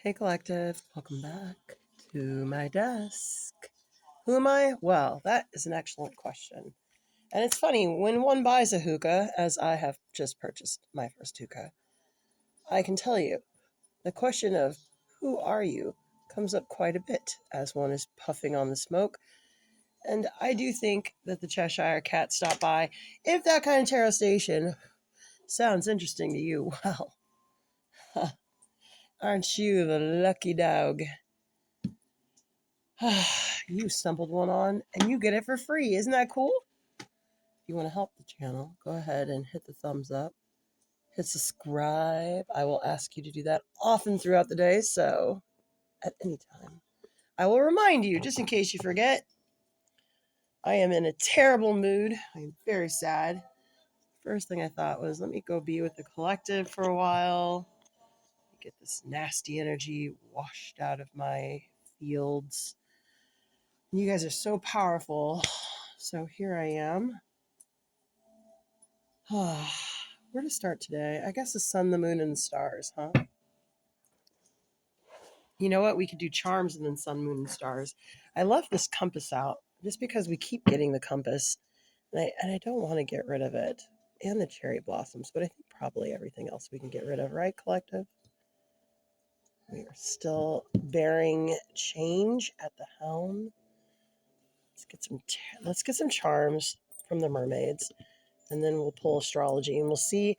Hey, Collective, welcome back to my desk. Who am I? Well, that is an excellent question. And it's funny, when one buys a hookah, as I have just purchased my first hookah, I can tell you the question of who are you comes up quite a bit as one is puffing on the smoke. And I do think that the Cheshire Cat stopped by. If that kind of tarot station sounds interesting to you, well, aren't you the lucky dog? You stumbled one on and you get it for free. Isn't that cool? If you want to help the channel, go ahead and hit the thumbs up, hit subscribe. I will ask you to do that often throughout the day, so at any time. I will remind you, just in case you forget, I am in a terrible mood. I am very sad. First thing I thought was, let me go be with the collective for a while, get this nasty energy washed out of my fields. You guys are so powerful. So here I am. Where to start today? I guess the sun, the moon, and the stars, huh? You know what? We could do charms and then sun, moon, and stars. I left this compass out just because we keep getting the compass, and I don't want to get rid of it. And the cherry blossoms, but I think probably everything else we can get rid of, right, Collective? We are still bearing change at the helm. Let's get some charms from the mermaids, and then we'll pull astrology, and we'll see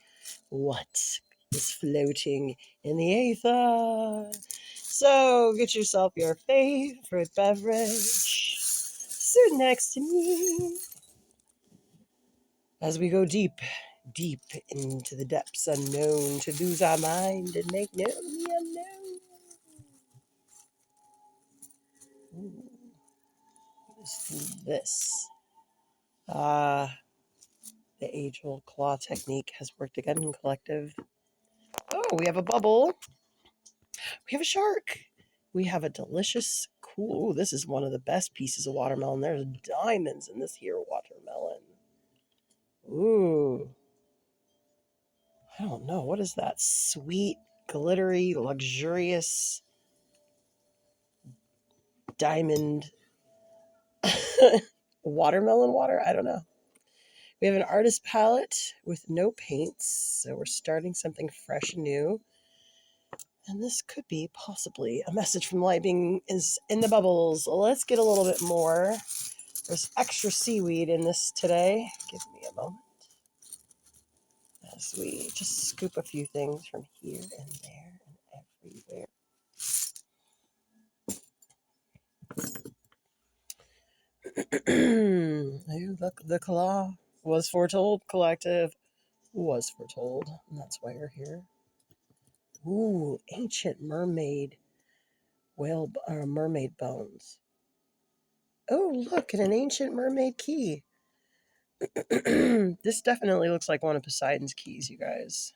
what is floating in the aether. So get yourself your favorite beverage. Sit next to me as we go deep, deep into the depths unknown to lose our mind and make known the unknown. Ooh, what is this? The age-old claw technique has worked again in Collective. Oh, we have a bubble. We have a shark. We have a delicious, cool, this is one of the best pieces of watermelon. There's diamonds in this here watermelon. Ooh. I don't know. What is that? Sweet, glittery, luxurious diamond watermelon water? I don't know. We have an artist palette with no paints, so we're starting something fresh and new. And this could be possibly a message from light being is in the bubbles. Let's get a little bit more. There's extra seaweed in this today. Give me a moment. As we just scoop a few things from here and there and everywhere. Oh, look, the claw was foretold. Collective was foretold. And that's why you're here. Ooh, ancient mermaid mermaid bones. Oh, look at an ancient mermaid key. This definitely looks like one of Poseidon's keys, you guys.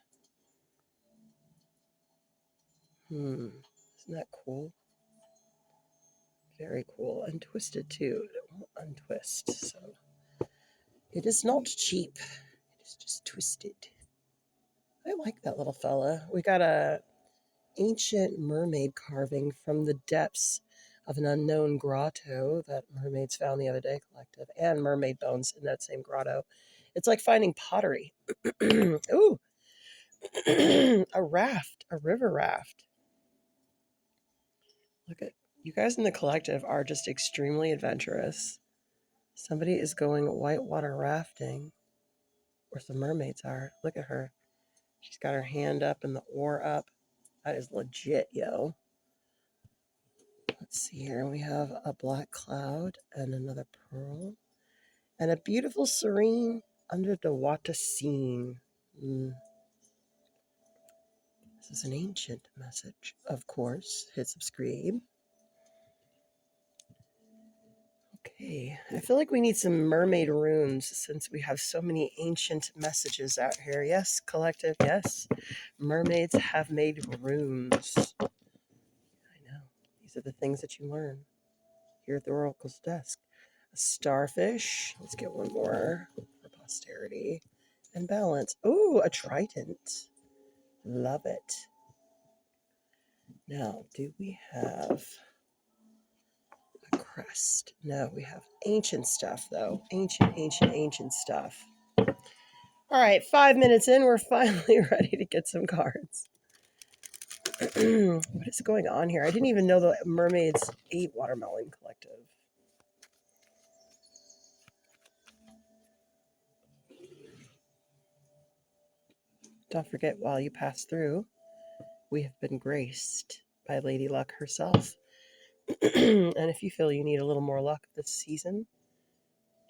Isn't that cool? Very cool. And twisted too. It won't untwist. So it is not cheap. It is just twisted. I like that little fella. We got a ancient mermaid carving from the depths of an unknown grotto that mermaids found the other day, Collective, and mermaid bones in that same grotto. It's like finding pottery. Ooh, a raft, a river raft. Look at you guys in the Collective are just extremely adventurous. Somebody is going whitewater rafting, where some mermaids are. Look at her. She's got her hand up and the oar up. That is legit, yo. Let's see here. We have a black cloud and another pearl. And a beautiful serene under the water scene. This is an ancient message, of course. Hit subscribe. Okay, I feel like we need some mermaid runes since we have so many ancient messages out here. Yes, Collective, yes. Mermaids have made runes. I know. These are the things that you learn here at the Oracle's desk. A starfish. Let's get one more for posterity. And balance. Ooh, a trident. Love it. Now, do we have a crest? No, we have ancient stuff, though. Ancient stuff. All right, 5 minutes in, we're finally ready to get some cards. What is going on here? I didn't even know the mermaids ate Watermelon Collective. Don't forget, while you pass through, we have been graced by Lady Luck herself. And if you feel you need a little more luck this season,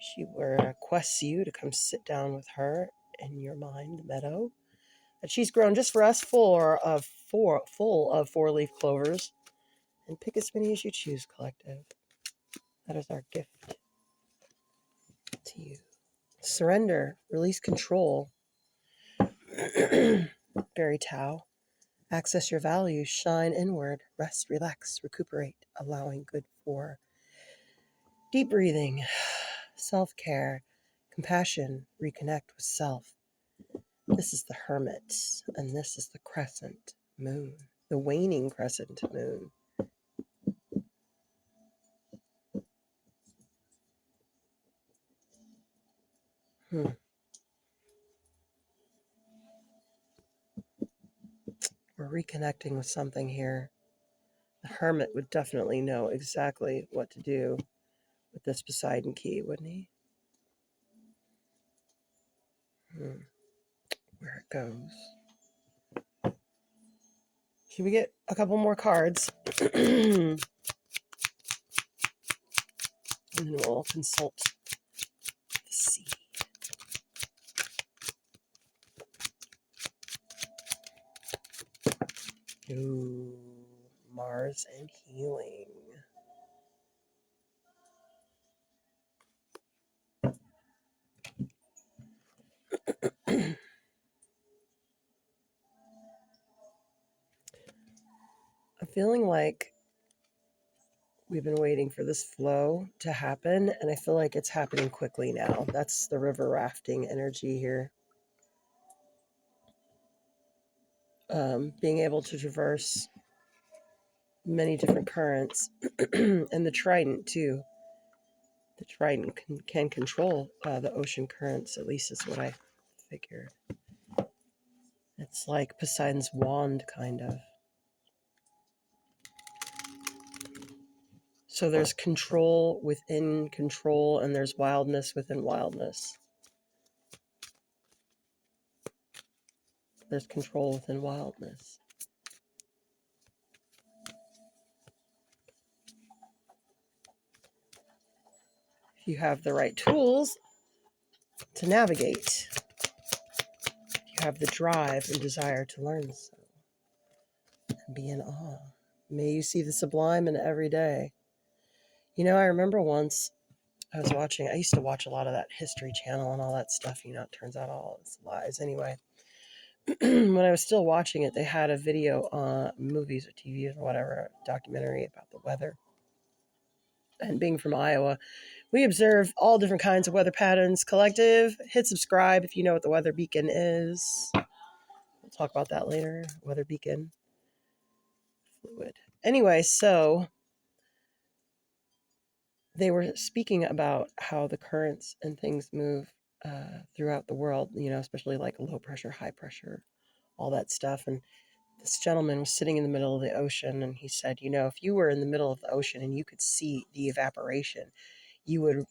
she requests you to come sit down with her in your mind meadow that she's grown just for us, full of four-leaf clovers, and pick as many as you choose, Collective. That is our gift to you. Surrender, release control. Fairy Tao. Access your values, shine inward, rest, relax, recuperate, allowing good for deep breathing, self-care, compassion, reconnect with self. This is the Hermit, and this is the crescent moon, the waning crescent moon. We're reconnecting with something here. The Hermit would definitely know exactly what to do with this Poseidon key, wouldn't he? Where it goes. Should we get a couple more cards? And then we'll consult the sea. Ooh, Mars and healing. I'm feeling like we've been waiting for this flow to happen, and I feel like it's happening quickly now. That's the river rafting energy here. Being able to traverse many different currents, and the trident too. The trident can control the ocean currents, at least is what I figured. It's like Poseidon's wand, kind of. So there's control within control, and there's wildness within wildness. There's control within wildness. If you have the right tools to navigate, if you have the drive and desire to learn so, and be in awe. May you see the sublime in every day. You know, I remember once I used to watch a lot of that History Channel and all that stuff. You know, it turns out all it's lies anyway. When I was still watching it, they had a video on movies or TV or whatever, a documentary about the weather. And being from Iowa, we observe all different kinds of weather patterns. Collective, hit subscribe if you know what the weather beacon is. We'll talk about that later. Weather beacon. Fluid. Anyway, so they were speaking about how the currents and things move throughout the world, you know, especially like low pressure, high pressure, all that stuff. And this gentleman was sitting in the middle of the ocean, and he said, you know, if you were in the middle of the ocean and you could see the evaporation, you would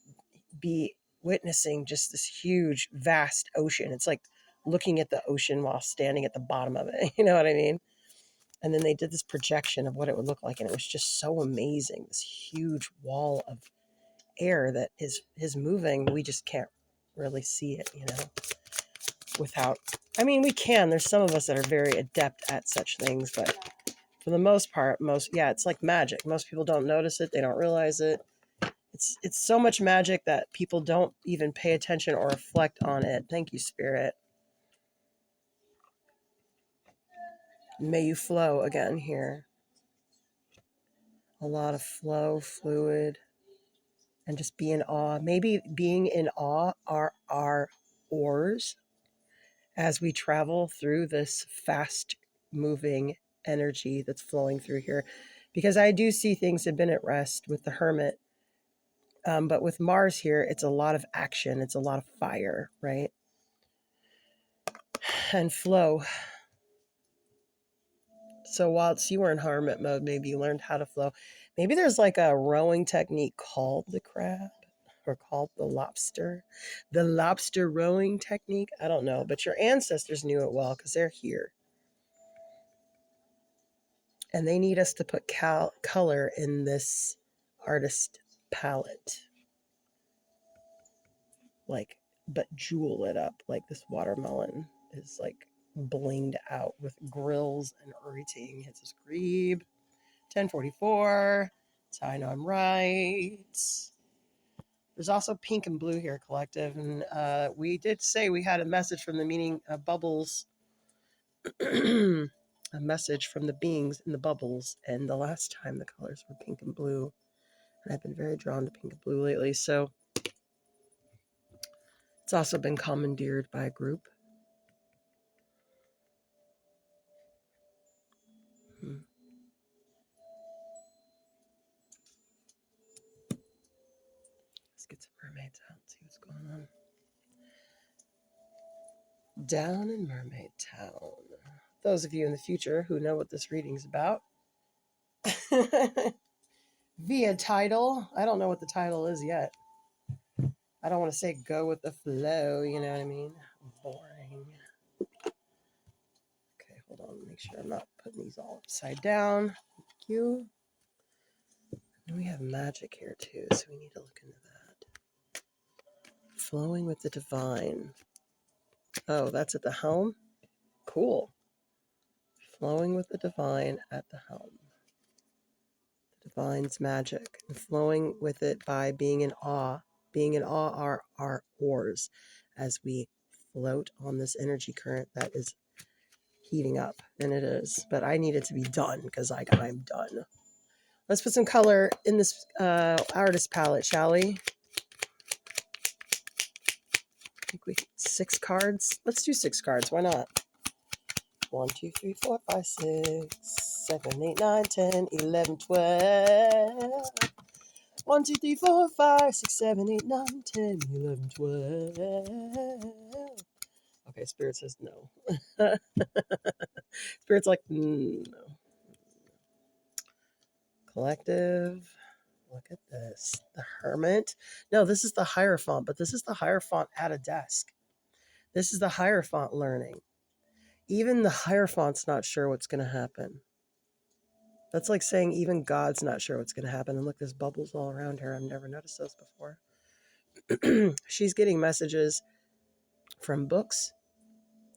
be witnessing just this huge, vast ocean. It's like looking at the ocean while standing at the bottom of it. You know what I mean? And then they did this projection of what it would look like, and it was just so amazing. This huge wall of air that is moving. We just can't really see it, you know, without, I mean, we can. There's some of us that are very adept at such things, but for the most part, it's like magic. Most people don't notice it. They don't realize it. It's so much magic that people don't even pay attention or reflect on it. Thank you, Spirit. May you flow again here. A lot of flow, fluid, and just be in awe. Maybe being in awe are our oars as we travel through this fast moving energy that's flowing through here, because I do see things have been at rest with the Hermit. But with Mars here, it's a lot of action. It's a lot of fire, right? And flow. So whilst you were in Hermit mode, maybe you learned how to flow. Maybe there's like a rowing technique called the crab or called the lobster rowing technique. I don't know, but your ancestors knew it well because they're here. And they need us to put color in this artist palette. Like, but jewel it up. Like this watermelon is like blinged out with grills and everything. Hits a screeb. 1044. That's how I know I'm right. There's also pink and blue here, collective. And we did say we had a message from the meaning of bubbles. A message from the beings in the bubbles. And the last time the colors were pink and blue. And I've been very drawn to pink and blue lately. So it's also been commandeered by a group. Let's get some mermaids out and see what's going on. Down in Mermaid Town. Those of you in the future who know what this reading's about, via title. I don't know what the title is yet. I don't want to say go with the flow, you know what I mean? Boring. Okay, hold on. Make sure I'm not putting these all upside down. Thank you. And we have magic here too, so we need to look into that. Flowing with the divine. Oh, that's at the helm? Cool. Flowing with the divine at the helm. The divine's magic. And flowing with it by being in awe. Being in awe are our oars as we float on this energy current that is heating up. And it is. But I need it to be done because I'm done. Let's put some color in this artist palette, shall we? I think we 6 cards. Let's do 6 cards. Why not? 1, 2, 3, 4, 5, 6, 7, 8, 9, 10, 11, 12. 1, 2, 3, 4, 5, 6, 7, 8, 9, 10, 11, 12. Okay, Spirit says no. Spirit's like, no. Collective. Look at this. The Hermit. No, this is the Hierophant, but this is the Hierophant at a desk. This is the Hierophant learning. Even the Hierophant's not sure what's going to happen. That's like saying even God's not sure what's going to happen. And look, there's bubbles all around her. I've never noticed those before. She's getting messages from books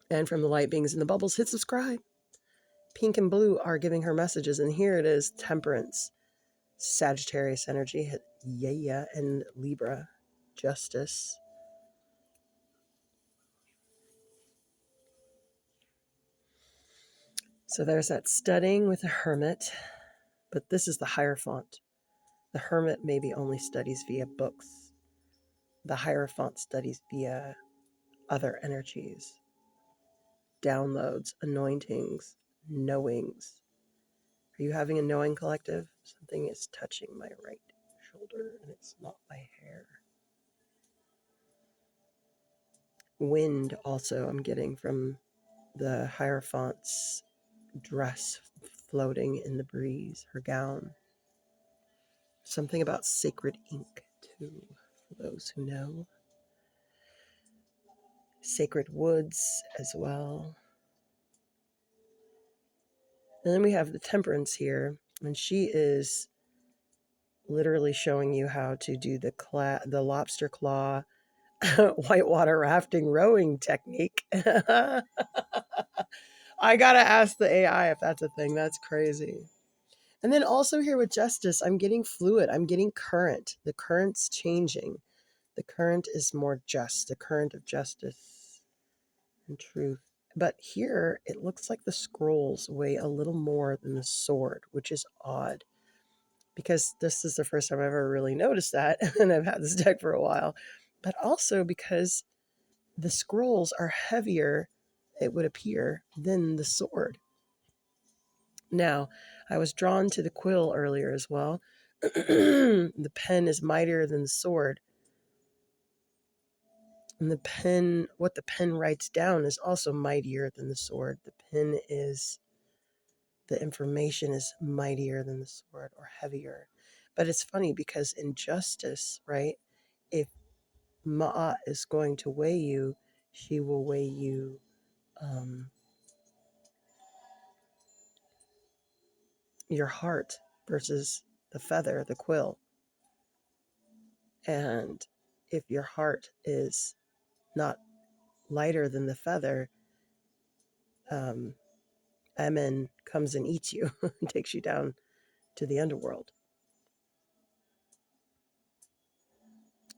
and from the light beings in the bubbles. Hit subscribe. Pink and blue are giving her messages. And here it is, Temperance, Sagittarius energy, yeah, and Libra, Justice. So there's that studying with the Hermit. But this is the Hierophant. The Hermit maybe only studies via books. The Hierophant studies via other energies, downloads, anointings, knowings. Are you having a knowing, collective? Something is touching my right shoulder and it's not my hair. Wind also I'm getting from the Hierophant's dress floating in the breeze, her gown. Something about sacred ink too, for those who know. Sacred woods as well. And then we have the Temperance here, and she is literally showing you how to do the lobster claw whitewater rafting rowing technique. I gotta ask the AI if that's a thing. That's crazy. And then also here with Justice, I'm getting fluid. I'm getting current. The current's changing. The current is more just. The current of justice and truth. But here, it looks like the scrolls weigh a little more than the sword, which is odd. Because this is the first time I've ever really noticed that. And I've had this deck for a while. But also because the scrolls are heavier, it would appear, than the sword. Now, I was drawn to the quill earlier as well. The pen is mightier than the sword. And the pen, what the pen writes down is also mightier than the sword. The information is mightier than the sword or heavier. But it's funny because in justice, right? If Ma'at is going to weigh you, she will weigh you your heart versus the feather, the quill. And if your heart is not lighter than the feather, Amen comes and eats you and takes you down to the underworld.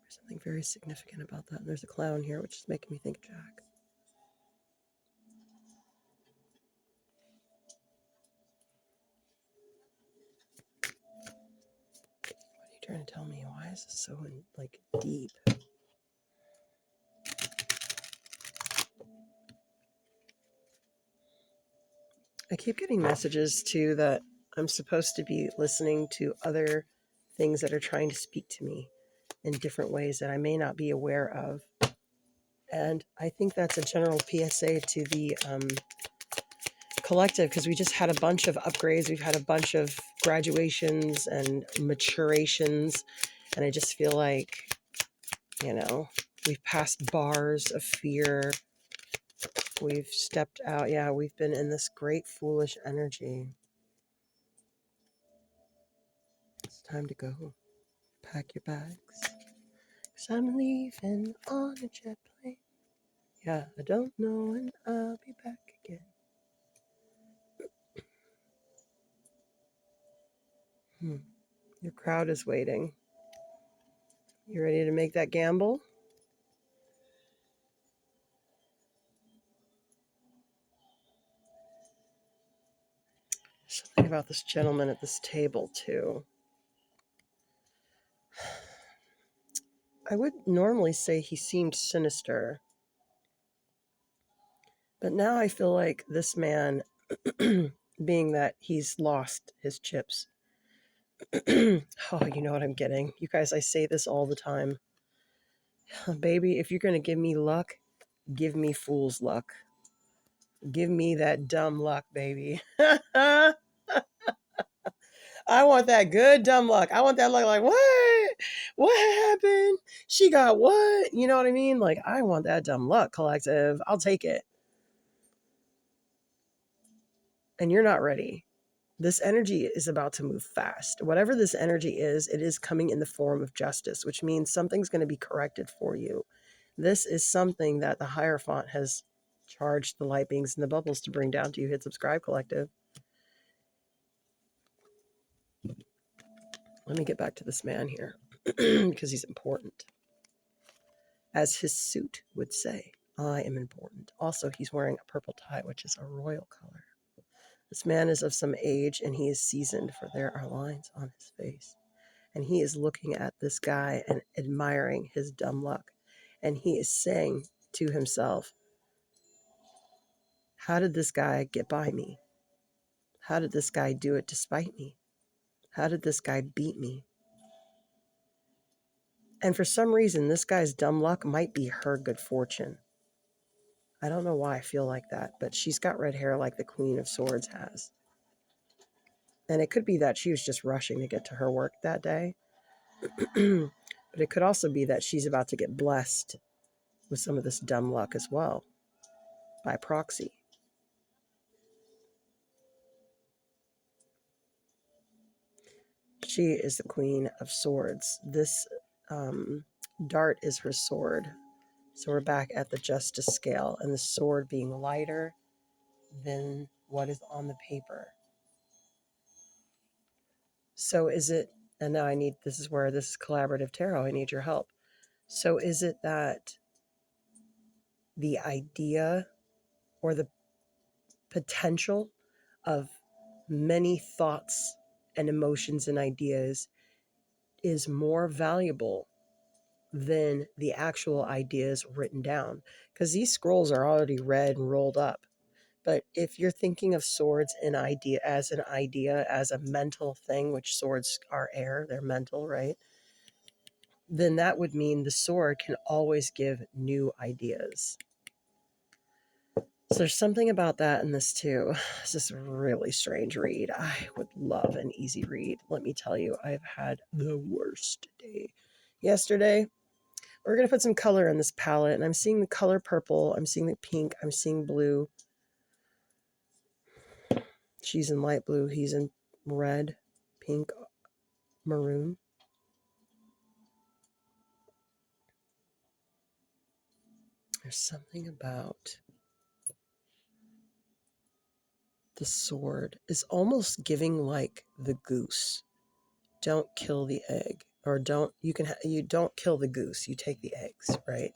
There's something very significant about that. And there's a clown here, which is making me think of Jack. What are you trying to tell me? Why is this so deep? I keep getting messages too that I'm supposed to be listening to other things that are trying to speak to me in different ways that I may not be aware of. And I think that's a general PSA to the collective, because we just had a bunch of upgrades. We've had a bunch of graduations and maturations. And I just feel like, we've passed bars of fear. We've stepped out. Yeah, we've been in this great foolish energy. It's time to go. Pack your bags. 'Cause I'm leaving on a jet plane. Yeah, I don't know when I'll be back again. Your crowd is waiting. You ready to make that gamble? Something about this gentleman at this table, too. I would normally say he seemed sinister. But now I feel like this man, being that he's lost his chips. Oh, you know what I'm getting. You guys, I say this all the time. Baby, if you're going to give me luck, give me fool's luck. Give me that dumb luck, baby. I want that good dumb luck. I want that luck like, what? What happened? She got what? You know what I mean? Like, I want that dumb luck, collective. I'll take it. And you're not ready. This energy is about to move fast. Whatever this energy is, it is coming in the form of justice, which means something's going to be corrected for you. This is something that the Hierophant has charged the light beings and the bubbles to bring down to you. Hit subscribe, collective. Let me get back to this man here because he's important. As his suit would say, I am important. Also, he's wearing a purple tie, which is a royal color. This man is of some age and he is seasoned, for there are lines on his face. And he is looking at this guy and admiring his dumb luck. And he is saying to himself, how did this guy get by me? How did this guy do it despite me? How did this guy beat me? And for some reason, this guy's dumb luck might be her good fortune. I don't know why I feel like that, but she's got red hair like the Queen of Swords has. And it could be that she was just rushing to get to her work that day. But it could also be that she's about to get blessed with some of this dumb luck as well, by proxy. She is the Queen of Swords. This dart is her sword. So we're back at the justice scale, and the sword being lighter than what is on the paper. So is it, and now this is where this is collaborative tarot, I need your help. So is it that the idea or the potential of many thoughts and emotions and ideas is more valuable than the actual ideas written down? Because these scrolls are already read and rolled up. But if you're thinking of swords as an idea, as a mental thing, which swords are air, they're mental, right? Then that would mean the sword can always give new ideas. So there's something about that in this too. This is a really strange read. I would love an easy read. Let me tell you, I've had the worst day. Yesterday, we're going to put some color in this palette, and I'm seeing the color purple. I'm seeing the pink. I'm seeing blue. She's in light blue. He's in red, pink, maroon. There's something about the sword is almost giving like the goose. Don't kill the egg, or you don't kill the goose. You take the eggs, right?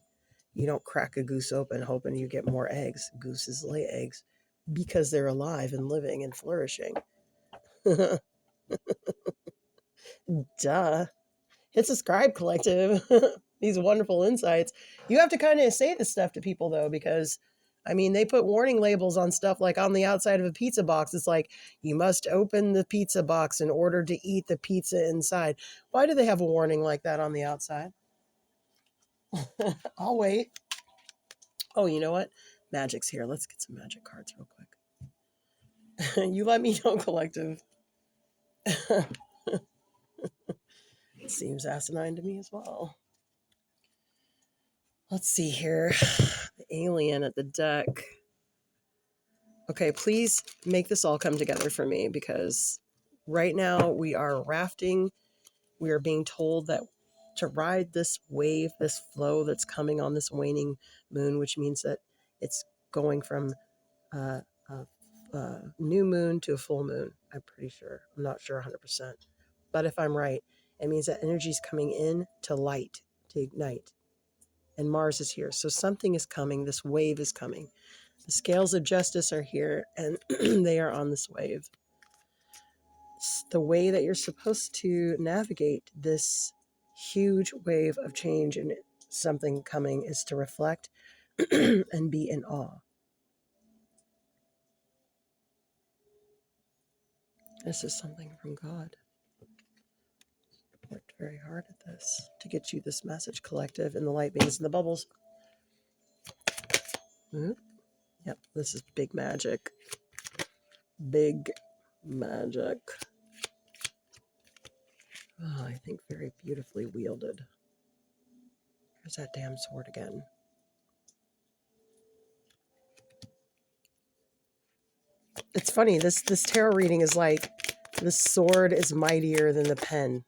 You don't crack a goose open hoping you get more eggs. Gooses lay eggs because they're alive and living and flourishing. Duh. Hit subscribe, collective. These wonderful insights. You have to kind of say this stuff to people though, because I mean, they put warning labels on stuff like on the outside of a pizza box. It's like, you must open the pizza box in order to eat the pizza inside. Why do they have a warning like that on the outside? I'll wait. Oh, you know what? Magic's here. Let's get some magic cards real quick. You let me know, collective. It seems asinine to me as well. Let's see here. The alien at the deck. Okay, please make this all come together for me, because right now we are rafting. We are being told that to ride this wave, this flow that's coming on this waning moon, which means that it's going from a new moon to a full moon. I'm pretty sure. I'm not sure 100%. But if I'm right, it means that energy is coming in to light, to ignite. And Mars is here. So something is coming. This wave is coming. The scales of justice are here, and they are on this wave. The way that you're supposed to navigate this huge wave of change and something coming is to reflect and be in awe. This is something from God. Worked very hard at this to get you this message, collective, and the light beings and the bubbles. Mm-hmm. Yep, this is big magic. Big magic. Oh, I think very beautifully wielded. There's that damn sword again. It's funny, this tarot reading is like, the sword is mightier than the pen.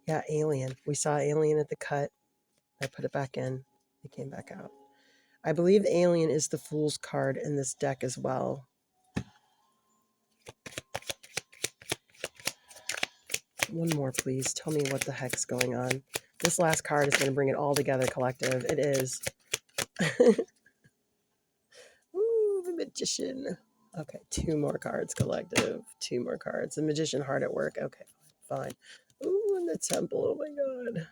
Yeah, alien. We saw alien at the cut. I put it back in. It came back out. I believe alien is the Fool's card in this deck as well. One more, please. Tell me what the heck's going on. This last card is going to bring it all together, collective. It is. Ooh, the Magician. Okay, 2 more cards, collective. 2 more cards. The Magician hard at work. Okay, fine. Ooh, and the Temple. Oh my god.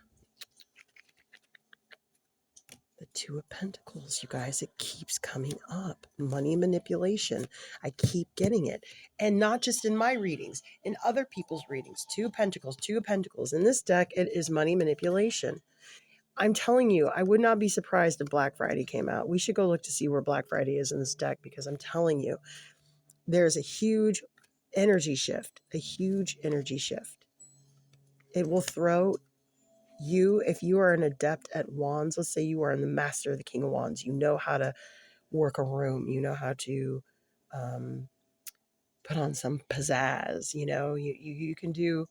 The 2 of Pentacles, you guys. It keeps coming up. Money manipulation. I keep getting it. And not just in my readings, in other people's readings. 2 of Pentacles, 2 of Pentacles. In this deck, it is money manipulation. I'm telling you, I would not be surprised if Black Friday came out. We should go look to see where Black Friday is in this deck, because I'm telling you, there's a huge energy shift, a huge energy shift. It will throw you, if you are an adept at wands, let's say you are the master of the King of Wands, you know how to work a room, you know how to put on some pizzazz, you know, you can do,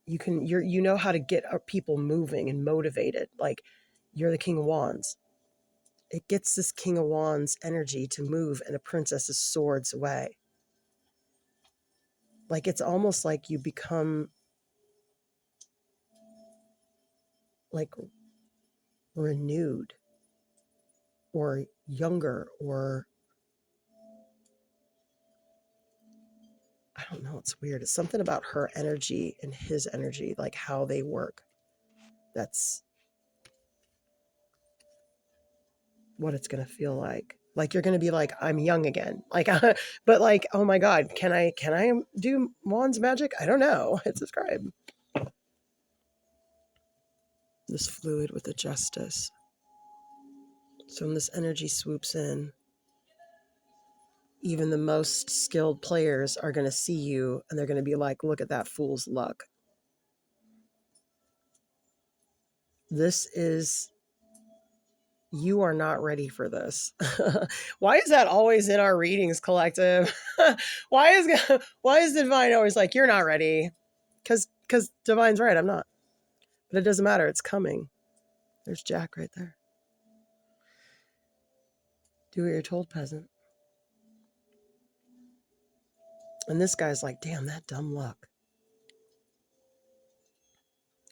you know how to get people moving and motivated. Like, you're the King of Wands. It gets this King of Wands energy to move in a Princess's Swords way. Like, it's almost like you become like renewed or younger, or I don't know, it's weird. It's something about her energy and his energy, like how they work. That's what it's going to feel like. Like you're going to be like, I'm young again. Like, but like, oh my God, can I do wands magic? I don't know. Hit subscribe. This fluid with the justice. So when this energy swoops in, even the most skilled players are going to see you and they're going to be like, look at that fool's luck. This is, you are not ready for this. Why is that always in our readings, collective? why is Divine always like, you're not ready? Because Divine's right, I'm not. But it doesn't matter, it's coming. There's Jack right there. Do what you're told, peasant. And this guy's like, damn, that dumb luck.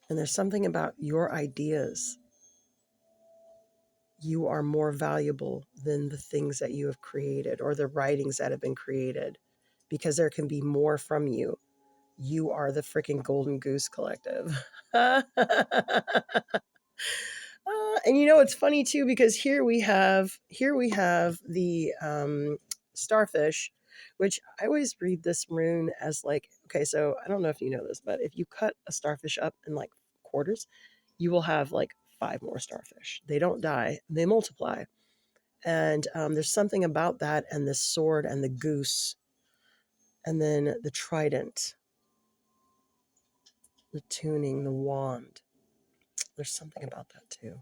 And there's something about your ideas. You are more valuable than the things that you have created or the writings that have been created, because there can be more from you. You are the freaking Golden Goose Collective. And you know, it's funny too, because here we have the starfish, which I always read this rune as like, okay, so I don't know if you know this, but if you cut a starfish up in like quarters, you will have like 5 more starfish. They don't die, they multiply. And there's something about that, and the sword and the goose, and then the trident, the tuning, the wand. There's something about that too.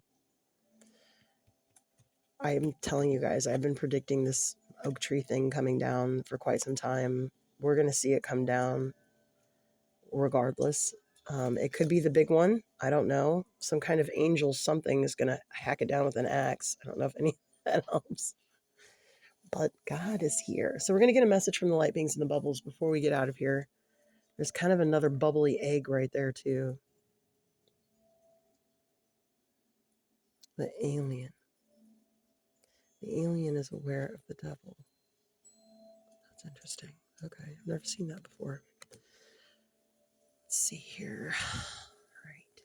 I'm telling you guys, I've been predicting this oak tree thing coming down for quite some time. We're going to see it come down regardless. It could be the big one. I don't know. Some kind of angel something is going to hack it down with an axe. I don't know if any of that helps. But God is here. So we're going to get a message from the light beings in the bubbles before we get out of here. There's kind of another bubbly egg right there too. The alien. The alien is aware of the devil. That's interesting. Okay, I've never seen that before. Let's see here. All right.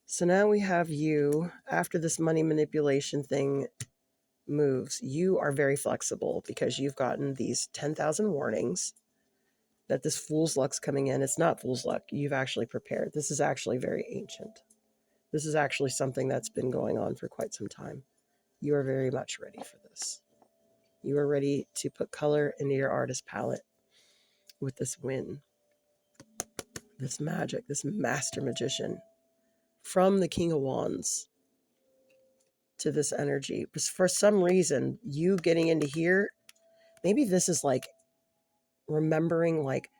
So now we have you, after this money manipulation thing moves, you are very flexible because you've gotten these 10,000 warnings that this fool's luck's coming in. It's not fool's luck. You've actually prepared. This is actually very ancient. This is actually something that's been going on for quite some time. You are very much ready for this. You are ready to put color into your artist palette with this win, this magic, this master magician from the King of Wands to this energy. Because for some reason, you getting into here, maybe this is like remembering like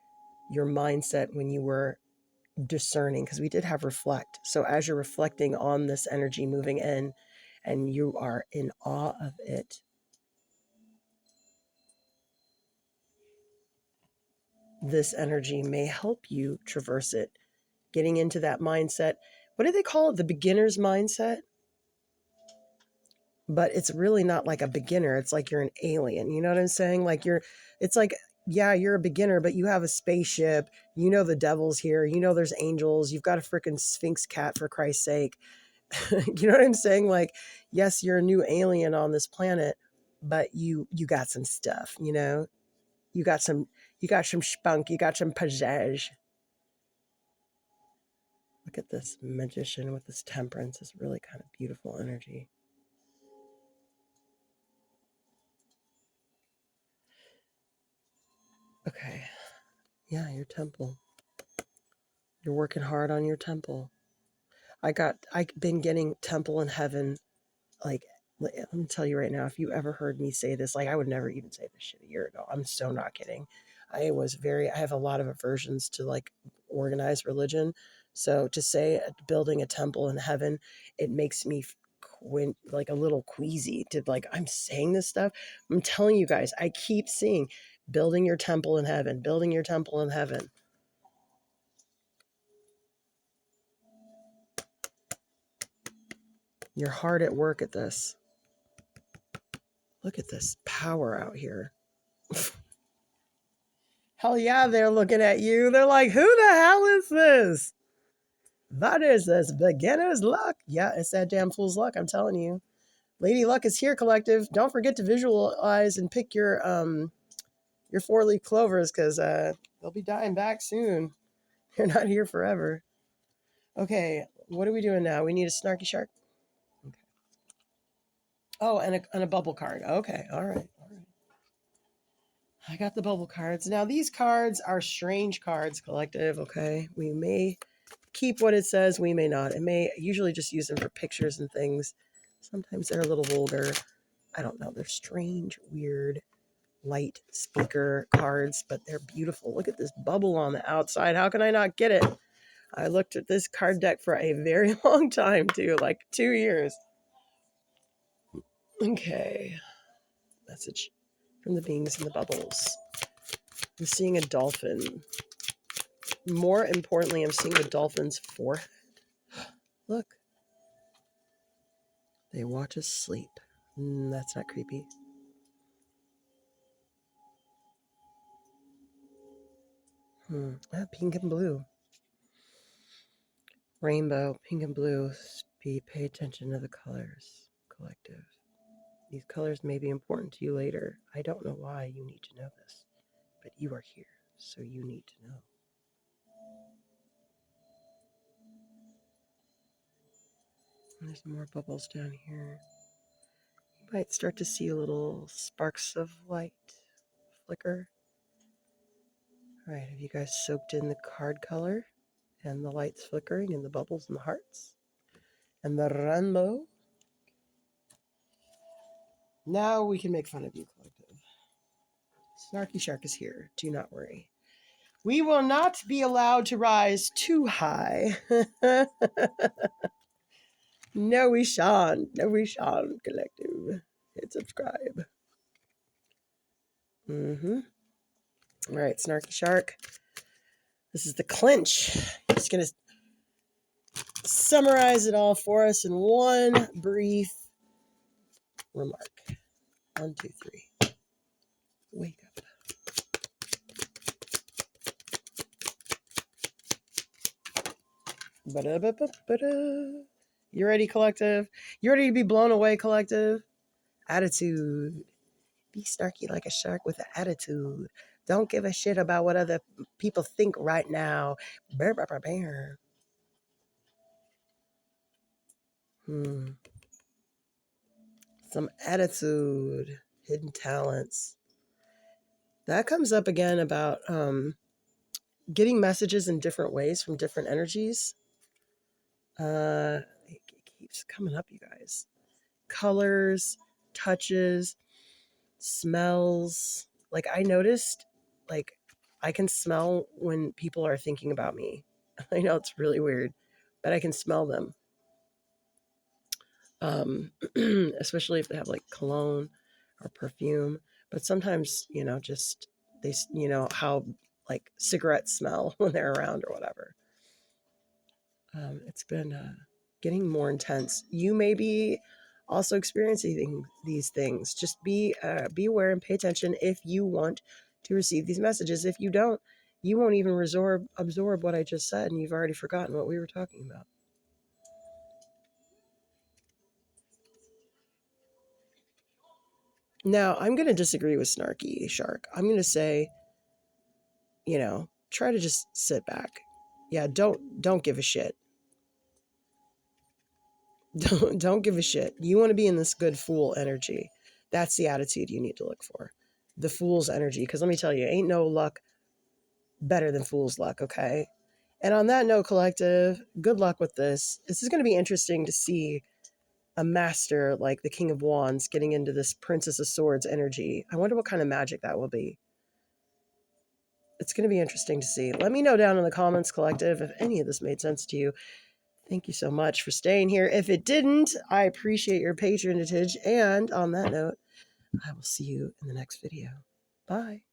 your mindset when you were discerning, because we did have reflect. So as you're reflecting on this energy moving in and you are in awe of it, this energy may help you traverse it, getting into that mindset. What do they call it? The beginner's mindset? But it's really not like a beginner. It's like you're an alien. You know what I'm saying? Like it's like, yeah, you're a beginner, but you have a spaceship. You know the devil's here. You know there's angels. You've got a freaking Sphinx cat, for Christ's sake. You know what I'm saying? Like, yes, you're a new alien on this planet, but you got some stuff, you know? You got some spunk. You got some pizzazz. Look at this magician with this temperance. This really kind of beautiful energy. Okay. Yeah, your temple. You're working hard on your temple. I've been getting temple in heaven. Like, let me tell you right now, if you ever heard me say this, like I would never even say this shit a year ago. I'm so not kidding. I have a lot of aversions to like organized religion. So to say building a temple in heaven, it makes me like a little queasy to like, I'm saying this stuff. I'm telling you guys, I keep seeing building your temple in heaven, building your temple in heaven. You're hard at work at this. Look at this power out here. Hell yeah, they're looking at you. They're like, who the hell is this? What is this? Beginner's luck? Yeah, it's that damn fool's luck, I'm telling you. Lady Luck is here, collective. Don't forget to visualize and pick your 4-leaf clovers, because they'll be dying back soon. They're not here forever. Okay, what are we doing now? We need a Snarky Shark. Okay. Oh, and a bubble card. Okay, all right. I got the bubble cards. Now, these cards are strange cards, collective, okay? We may keep what it says, we may not. It may usually just use them for pictures and things. Sometimes they're a little vulgar. I don't know. They're strange, weird, light speaker cards, but they're beautiful. Look at this bubble on the outside. How can I not get it? I looked at this card deck for a very long time, too, like 2 years. Okay. Message from the beings in the bubbles. I'm seeing a dolphin. More importantly, I'm seeing the dolphin's forehead. Look. They watch us sleep. That's not creepy. Pink and blue. Rainbow, pink and blue. Pay attention to the colors, collective. These colors may be important to you later. I don't know why you need to know this, but you are here, so you need to know. And there's more bubbles down here. You might start to see little sparks of light flicker. All right, have you guys soaked in the card color and the lights flickering and the bubbles and the hearts and the rainbow? Now we can make fun of you, collective. Snarky Shark is here. Do not worry. We will not be allowed to rise too high. No, we shan't. No, we shan't, collective. Hit subscribe. All right, Snarky Shark. This is the clinch. He's going to summarize it all for us in one brief remark. 1, 2, 3. Wake up. Ba-da-ba-ba-ba-da. You ready, collective? You ready to be blown away, collective? Attitude. Be snarky like a shark with an attitude. Don't give a shit about what other people think right now. Bear, bear, bear, bear. Some attitude. Hidden talents. That comes up again about getting messages in different ways from different energies. It keeps coming up, you guys. Colors, touches, smells. Like, I noticed, like, I can smell when people are thinking about me. I know it's really weird, but I can smell them. Especially if they have like cologne or perfume. But sometimes, just they, how like cigarettes smell when they're around or whatever. It's been getting more intense. You may be also experiencing these things. Just be aware and pay attention if you want to receive these messages. If you don't, you won't even absorb what I just said, and you've already forgotten what we were talking about. Now, I'm going to disagree with Snarky Shark. I'm going to say, try to just sit back. Yeah, don't give a shit. Don't give a shit. You want to be in this good fool energy. That's the attitude you need to look for. The fool's energy. Because let me tell you, ain't no luck better than fool's luck, okay? And on that note, collective, good luck with this. This is going to be interesting to see a master like the King of Wands getting into this Princess of Swords energy. I wonder what kind of magic that will be. It's going to be interesting to see. Let me know down in the comments, collective, if any of this made sense to you. Thank you so much for staying here. If it didn't, I appreciate your patronage. And on that note, I will see you in the next video. Bye.